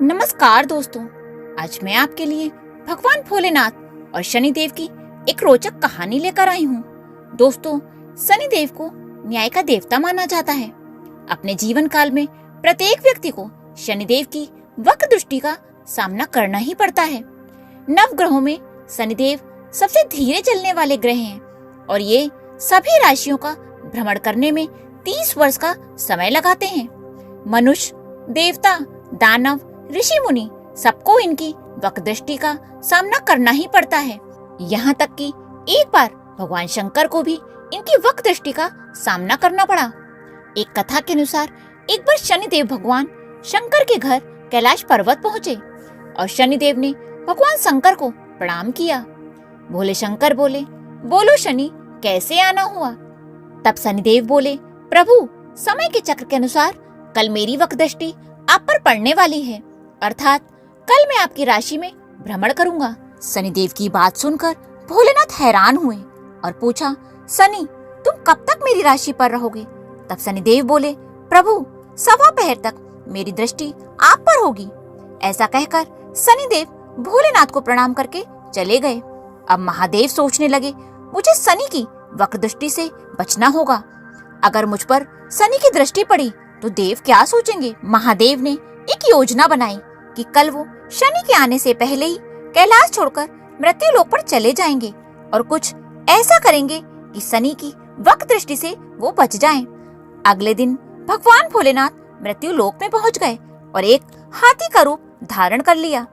नमस्कार दोस्तों, आज मैं आपके लिए भगवान भोलेनाथ और शनिदेव की एक रोचक कहानी लेकर आई हूँ। दोस्तों, शनिदेव को न्याय का देवता माना जाता है। अपने जीवन काल में प्रत्येक व्यक्ति को शनिदेव की वक्र दृष्टि का सामना करना ही पड़ता है। नव ग्रहों में शनिदेव सबसे धीरे चलने वाले ग्रह हैं और ये सभी राशियों का भ्रमण करने में 30 वर्ष का समय लगाते हैं। मनुष्य, देवता, दानव, ऋषि मुनि सबको इनकी वक्र दृष्टि का सामना करना ही पड़ता है। यहाँ तक कि एक बार भगवान शंकर को भी इनकी वक्र दृष्टि का सामना करना पड़ा। एक कथा के अनुसार एक बार शनिदेव भगवान शंकर के घर कैलाश पर्वत पहुँचे और शनिदेव ने भगवान शंकर को प्रणाम किया। भोले शंकर बोले, बोलो शनि, कैसे आना हुआ? तब शनिदेव बोले, प्रभु, समय के चक्र के अनुसार कल मेरी वक्र दृष्टि आप पर पड़ने वाली है, अर्थात कल मैं आपकी राशि में भ्रमण करूंगा। शनिदेव की बात सुनकर भोलेनाथ हैरान हुए और पूछा, शनि, तुम कब तक मेरी राशि पर रहोगे? तब शनिदेव बोले, प्रभु, 1.25 पहर तक मेरी दृष्टि आप पर होगी। ऐसा कहकर शनिदेव भोलेनाथ को प्रणाम करके चले गए। अब महादेव सोचने लगे, मुझे शनि की वक्र दृष्टि से बचना होगा। अगर मुझ पर शनि की दृष्टि पड़ी तो देव क्या सोचेंगे? महादेव ने एक योजना बनाई कि कल वो शनि के आने से पहले ही कैलाश छोड़कर मृत्यु लोक पर चले जाएंगे और कुछ ऐसा करेंगे कि शनि की वक्र दृष्टि से वो बच जाएं। अगले दिन भगवान भोलेनाथ मृत्यु लोक में पहुंच गए और एक हाथी का रूप धारण कर लिया।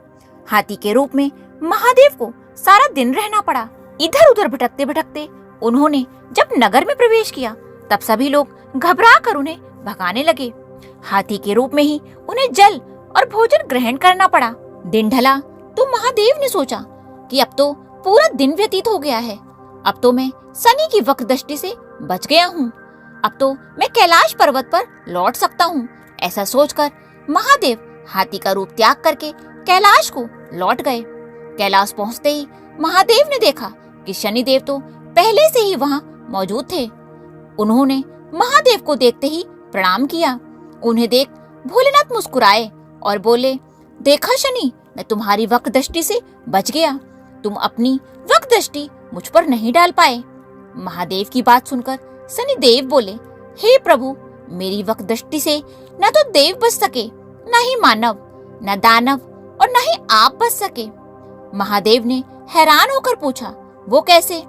हाथी के रूप में महादेव को सारा दिन रहना पड़ा। इधर उधर भटकते भटकते उन्होंने जब नगर में प्रवेश किया तब सभी लोग घबरा कर उन्हें भगाने लगे। हाथी के रूप में ही उन्हें जल और भोजन ग्रहण करना पड़ा। दिन ढला तो महादेव ने सोचा कि अब तो पूरा दिन व्यतीत हो गया है, अब तो मैं शनि की वक्र दृष्टि से बच गया हूँ, अब तो मैं कैलाश पर्वत पर लौट सकता हूँ। ऐसा सोचकर महादेव हाथी का रूप त्याग करके कैलाश को लौट गए। कैलाश पहुँचते ही महादेव ने देखा कि शनिदेव तो पहले से ही वहाँ मौजूद थे। उन्होंने महादेव को देखते ही प्रणाम किया। उन्हें देख भोलेनाथ मुस्कुराए और बोले, देखा शनि, मैं तुम्हारी वक्र दृष्टि से बच गया। तुम अपनी वक्र दृष्टि मुझ पर नहीं डाल पाए। महादेव की बात सुनकर शनिदेव बोले, हे प्रभु, मेरी वक्र दृष्टि से न तो देव बच सके, न ही मानव, न दानव और न ही आप बच सके। महादेव ने हैरान होकर पूछा, वो कैसे?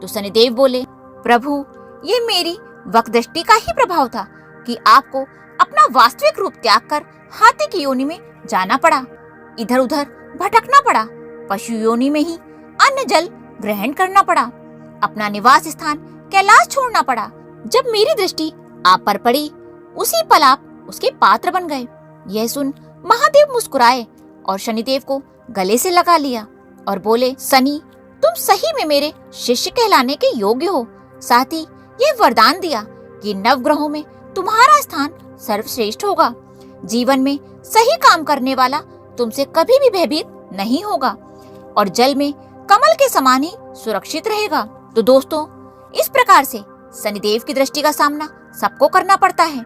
तो शनिदेव बोले, प्रभु, ये मेरी वक्र दृष्टि का ही प्रभाव था कि आपको अपना वास्तविक रूप त्याग कर हाथी की योनि में जाना पड़ा, इधर उधर भटकना पड़ा, पशु योनि में ही अन्न जल ग्रहण करना पड़ा, अपना निवास स्थान कैलाश छोड़ना पड़ा। जब मेरी दृष्टि आप पर पड़ी, उसी पल आप उसके पात्र बन गए। यह सुन महादेव मुस्कुराए और शनिदेव को गले से लगा लिया और बोले, शनि, तुम सही में मेरे शिष्य कहलाने के योग्य हो। साथ ही ये वरदान दिया कि नवग्रहों में तुम्हारा स्थान सर्वश्रेष्ठ होगा। जीवन में सही काम करने वाला तुमसे कभी भी भयभीत नहीं होगा और जल में कमल के समान ही सुरक्षित रहेगा। तो दोस्तों, इस प्रकार से शनिदेव की दृष्टि का सामना सबको करना पड़ता है,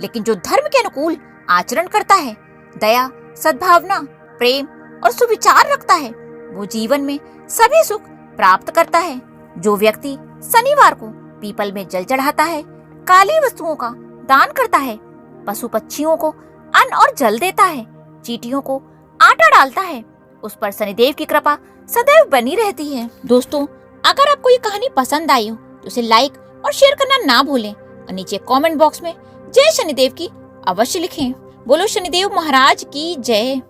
लेकिन जो धर्म के अनुकूल आचरण करता है, दया, सद्भावना, प्रेम और सुविचार रखता है, वो जीवन में सभी सुख प्राप्त करता है। जो व्यक्ति शनिवार को पीपल में जल चढ़ाता है, काली वस्तुओं का दान करता है, पशु पक्षियों को अन्न और जल देता है, चींटियों को आटा डालता है, उस पर शनिदेव की कृपा सदैव बनी रहती है। दोस्तों, अगर आपको ये कहानी पसंद आई हो तो उसे लाइक और शेयर करना ना भूलें और नीचे कमेंट बॉक्स में जय शनिदेव की अवश्य लिखें। बोलो शनिदेव महाराज की जय।